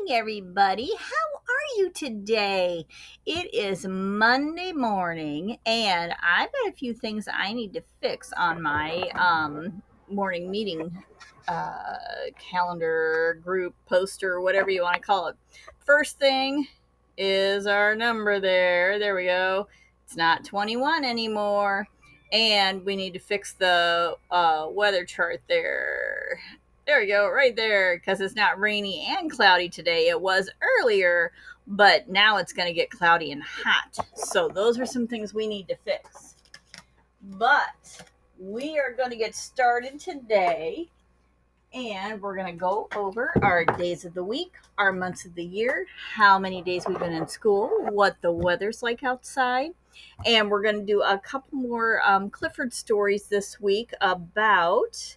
everybody. How are you today? It is Monday morning, and I've got a few things I need to fix on my morning meeting calendar, group, poster, whatever you want to call it. First thing is our number there. There we go. It's not 21 anymore. And we need to fix the weather chart there. There we go, right there, because it's not rainy and cloudy today. It was earlier, but now it's going to get cloudy and hot. So those are some things we need to fix. But we are going to get started today, and we're going to go over our days of the week, our months of the year, how many days we've been in school, what the weather's like outside. And we're going to do a couple more Clifford stories this week about...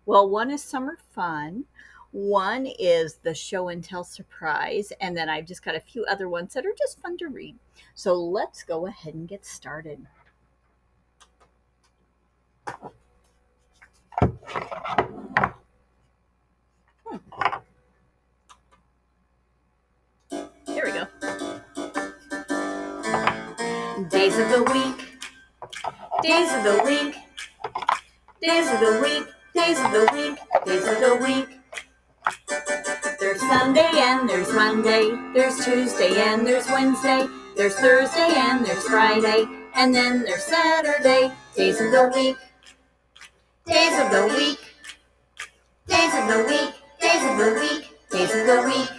one is summer fun. One is the show and tell surprise. And then I've just got a few other ones that are just fun to read. So let's go ahead and get started. There we go. Days of the week. Days of the week. Days of the week. Days of the week. Days of the week. There's Sunday and there's Monday. There's Tuesday and there's Wednesday. There's Thursday and there's Friday. And then there's Saturday. Days of the week. Days of the week. Days of the week. Days of the week. Days of the week.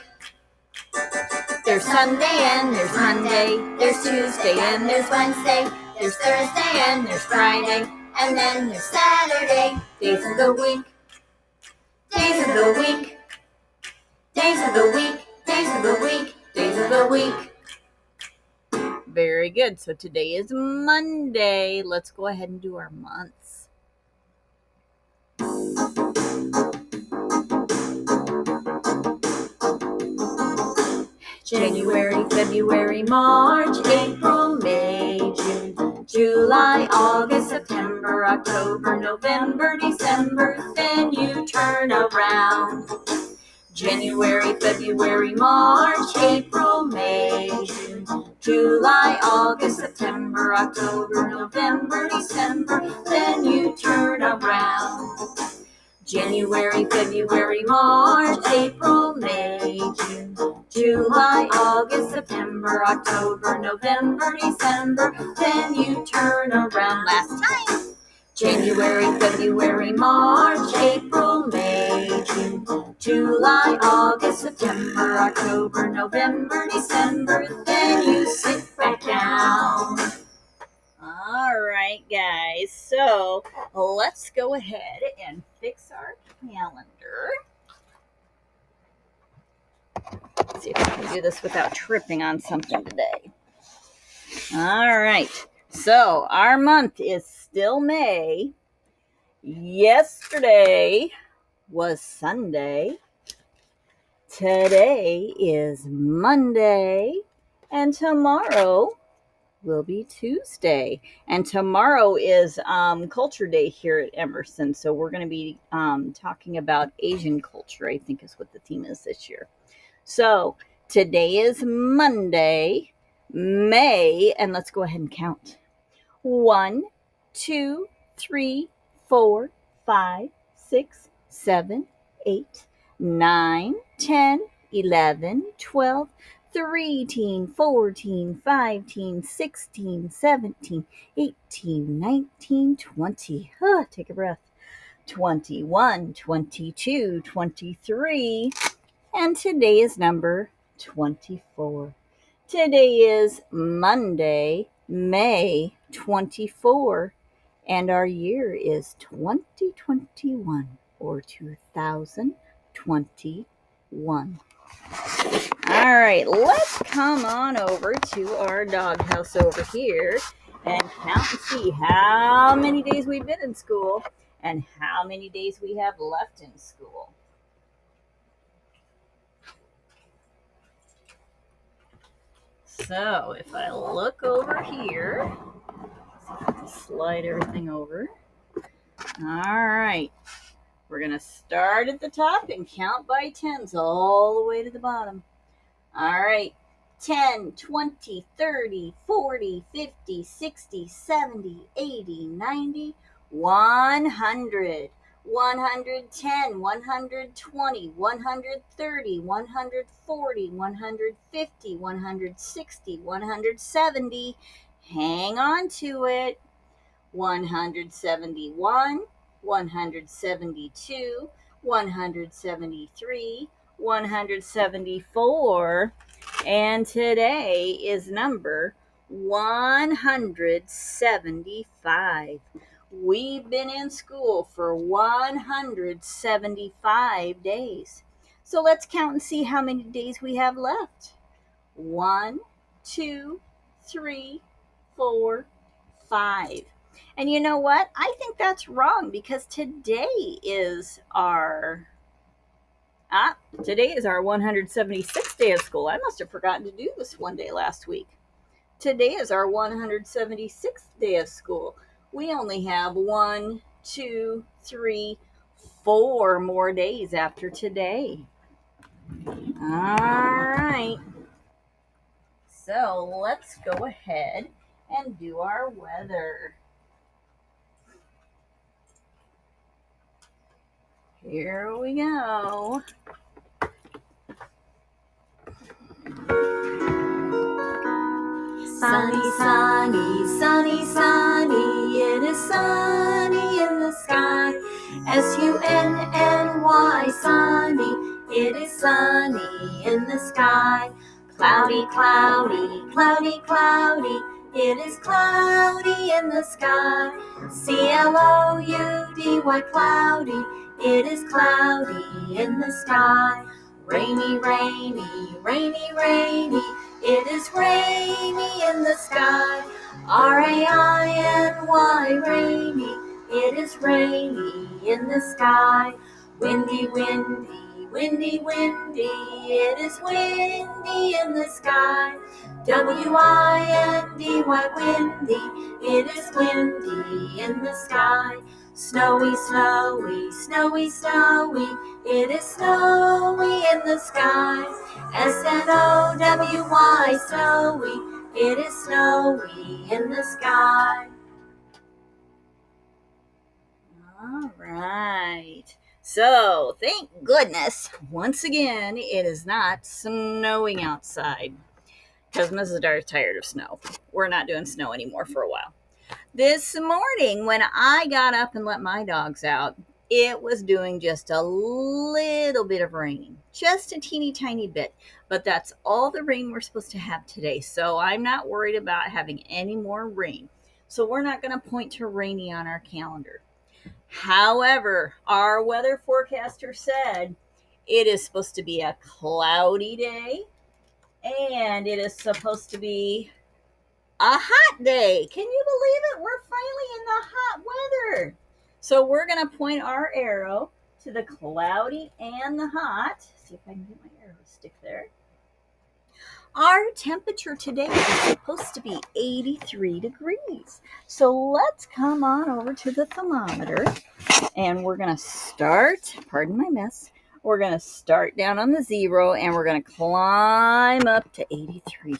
There's Sunday and there's Monday. There's Tuesday and there's Wednesday. There's Thursday and there's Friday. And then there's Saturday. Days of the week. Days of the week. Days of the week. Days of the week. Days of the week. Very good. So today is Monday. Let's go ahead and do our months. January, February, March, April, May, June, July, August, September, October, November, December, then you turn around. January, February, March, April, May, June, July, August, September, October, November, December, then you turn around. January, February, March, April, May, June, July, August, September, October, November, December, then you turn around. Last time. January, February, March, April, May, June, July, August, September, October, November, December, then you sit back down. All right, guys, so let's go ahead and fix our calendar. Let's see if I can do this without tripping on something today. All right, so our month is still May. Yesterday was Sunday. Today is Monday. And tomorrow will be Tuesday. And tomorrow is Culture Day here at Emerson. So we're going to be talking about Asian culture, I think is what the theme is this year. So today is Monday, May, and let's go ahead and count. 1, 2, 3, 4, 5, 6, 7, 8, 9, 10, 11, 12, 13, 14, 15, 16, 17, 18, 19, 20. Take a breath. 21, 22, 23. And today is number 24. Today is Monday, May 24. And our year is 2021 or 2021. All right, let's come on over to our doghouse over here and count and see how many days we've been in school and how many days we have left in school. So if I look over here, slide everything over. All right. We're going to start at the top and count by tens all the way to the bottom. All right. 10, 20, 30, 40, 50, 60, 70, 80, 90, 100. 110, 120, 130, 140, 150, 160, 170. Hang on to it. 171, 172, 173, 174, and today is number 175. We've been in school for 175 days. So let's count and see how many days we have left. 1, 2, 3, 4, 5. And you know what? I think that's wrong because today is our 176th day of school. I must have forgotten to do this one day last week. Today is our 176th day of school. We only have 1, 2, 3, 4 more days after today. All right. So let's go ahead and do our weather. Here we go. Sunny, sunny, sunny, sunny, it is sunny in the sky. S-U-N-N-Y, sunny, it is sunny in the sky. Cloudy, cloudy, cloudy, cloudy, it is cloudy in the sky. C-L-O-U-D-Y, cloudy, it is cloudy in the sky. Rainy, rainy, rainy, rainy, it is rainy in the sky. R-A-I-N-Y, rainy, it is rainy in the sky. Windy, windy, windy, windy, it is windy in the sky. W-I-N-D-Y, windy, it is windy in the sky. Snowy, snowy, snowy, snowy, it is snowy in the sky. S-N-O-W-Y, snowy, it is snowy in the sky. All right. So, thank goodness, once again, it is not snowing outside because Mrs. Dar's tired of snow. We're not doing snow anymore for a while. This morning, when I got up and let my dogs out, it was doing just a little bit of rain, just a teeny tiny bit, but that's all the rain we're supposed to have today. So I'm not worried about having any more rain. So we're not going to point to rainy on our calendar. However, our weather forecaster said it is supposed to be a cloudy day and it is supposed to be a hot day. Can you believe it? We're finally in the hot weather. So we're going to point our arrow to the cloudy and the hot. See if I can get my arrow to stick there. Our temperature today is supposed to be 83 degrees. So let's come on over to the thermometer and we're going to start, pardon my mess, we're going to start down on the 0 and we're going to climb up to 83.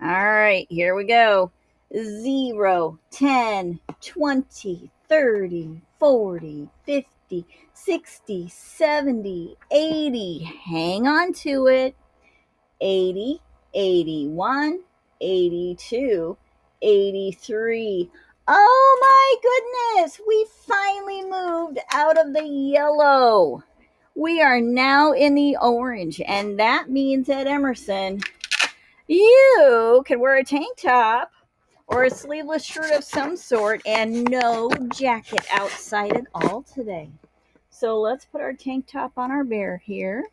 All right, here we go. 0, 10, 20, 30, 40, 50, 60, 70, 80. Hang on to it. 80, 81, 82, 83. Oh my goodness, we finally moved out of the yellow. We are now in the orange, and that means at Emerson, you can wear a tank top or a sleeveless shirt of some sort and no jacket outside at all today. So let's put our tank top on our bear here.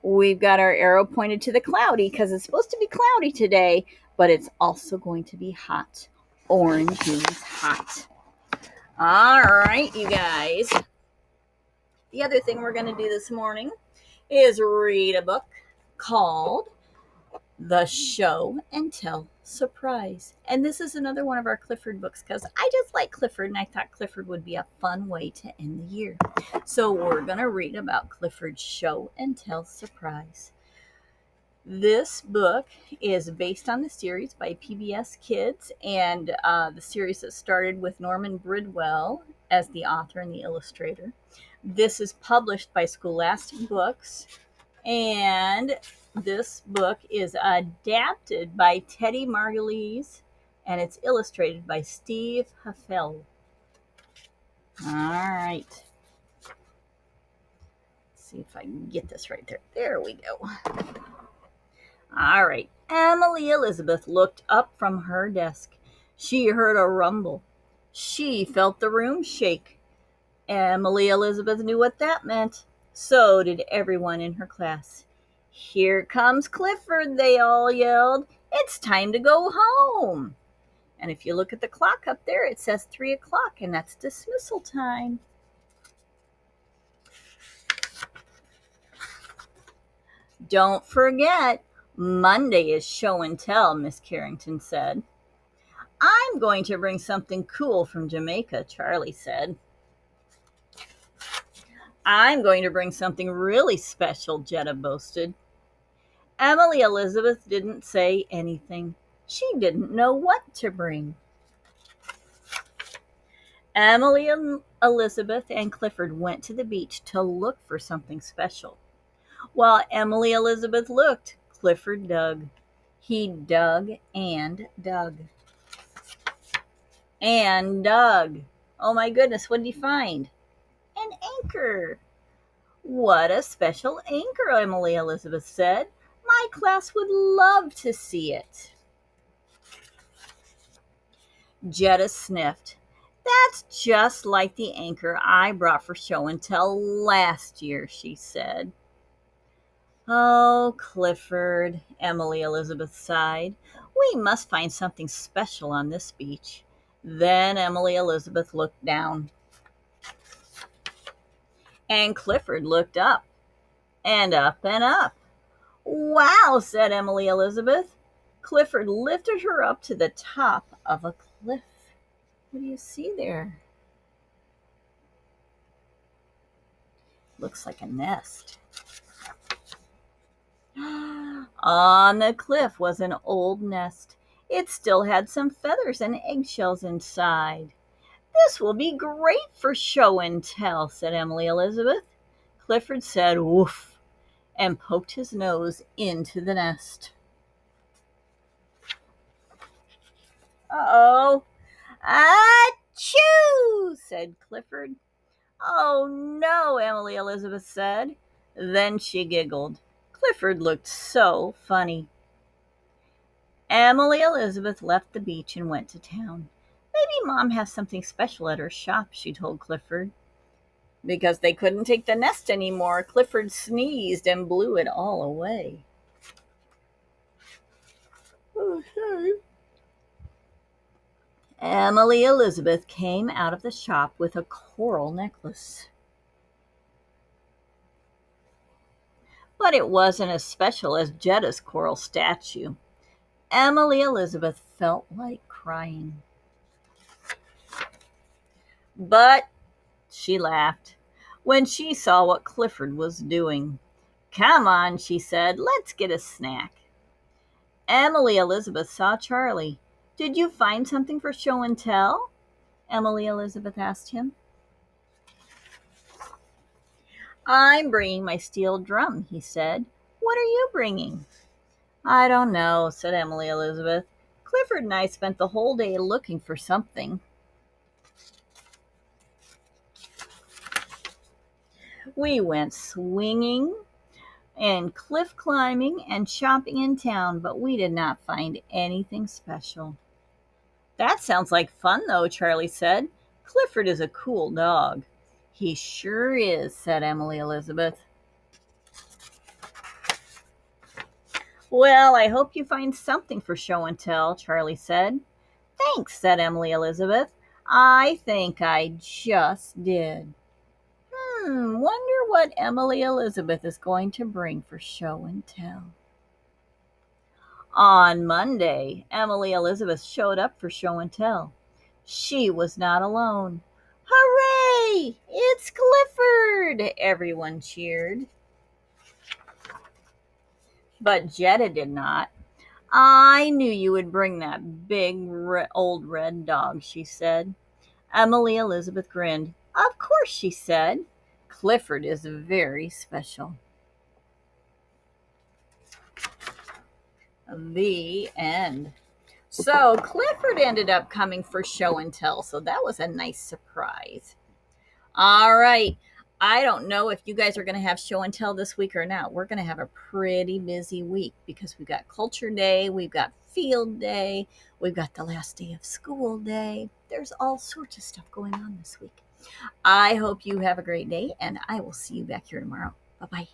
We've got our arrow pointed to the cloudy because it's supposed to be cloudy today, but it's also going to be hot. Orange means hot. All right, you guys. The other thing we're going to do this morning is read a book called The Show and Tell Surprise. And this is another one of our Clifford books because I just like Clifford and I thought Clifford would be a fun way to end the year. So we're going to read about Clifford's Show and Tell Surprise. This book is based on the series by PBS Kids, and the series that started with Norman Bridwell as the author and the illustrator. This is published by Scholastic Books, and this book is adapted by Teddy Margulies, and it's illustrated by Steve Huffell. All right. Let's see if I can get this right there. There we go. All right. Emily Elizabeth looked up from her desk. She heard a rumble. She felt the room shake. Emily Elizabeth knew what that meant. So did everyone in her class. Here comes Clifford, they all yelled. It's time to go home. And if you look at the clock up there, it says 3 o'clock, and that's dismissal time. Don't forget, Monday is show and tell, Miss Carrington said. I'm going to bring something cool from Jamaica, Charlie said. I'm going to bring something really special, Jetta boasted. Emily Elizabeth didn't say anything. She didn't know what to bring. Emily Elizabeth and Clifford went to the beach to look for something special. While Emily Elizabeth looked, Clifford dug. He dug and dug. And dug. Oh my goodness, what did he find? An anchor. What a special anchor, Emily Elizabeth said. My class would love to see it. Jetta sniffed. That's just like the anchor I brought for show and tell last year, she said. Oh, Clifford, Emily Elizabeth sighed. We must find something special on this beach. Then Emily Elizabeth looked down. And Clifford looked up. And up and up. Wow, said Emily Elizabeth. Clifford lifted her up to the top of a cliff. What do you see there? Looks like a nest. On the cliff was an old nest. It still had some feathers and eggshells inside. This will be great for show and tell, said Emily Elizabeth. Clifford said, woof, and poked his nose into the nest. Uh-oh. Achoo, said Clifford. Oh, no, Emily Elizabeth said. Then she giggled. Clifford looked so funny. Emily Elizabeth left the beach and went to town. Maybe Mom has something special at her shop, she told Clifford. Because they couldn't take the nest anymore, Clifford sneezed and blew it all away. Okay. Emily Elizabeth came out of the shop with a coral necklace. But it wasn't as special as Jetta's coral statue. Emily Elizabeth felt like crying. But she laughed when she saw what Clifford was doing. Come on, she said, let's get a snack. Emily Elizabeth saw Charlie. Did you find something for show and tell? Emily Elizabeth asked him. I'm bringing my steel drum, he said. What are you bringing? I don't know, said Emily Elizabeth. Clifford and I spent the whole day looking for something. We went swinging and cliff climbing and shopping in town, but we did not find anything special. That sounds like fun, though, Charlie said. Clifford is a cool dog. He sure is, said Emily Elizabeth. Well, I hope you find something for show and tell, Charlie said. Thanks, said Emily Elizabeth. I think I just did. Wonder what Emily Elizabeth is going to bring for show and tell. On Monday, Emily Elizabeth showed up for show and tell. She was not alone. Hooray! It's Clifford! Everyone cheered. But Jetta did not. I knew you would bring that big old red dog, she said. Emily Elizabeth grinned. Of course, she said. Clifford is very special. The end. So Clifford ended up coming for show and tell, so that was a nice surprise. All right. I don't know if you guys are going to have show and tell this week or not. We're going to have a pretty busy week because we've got Culture Day, we've got Field Day, we've got the last day of school day. There's all sorts of stuff going on this week. I hope you have a great day, and I will see you back here tomorrow. Bye-bye.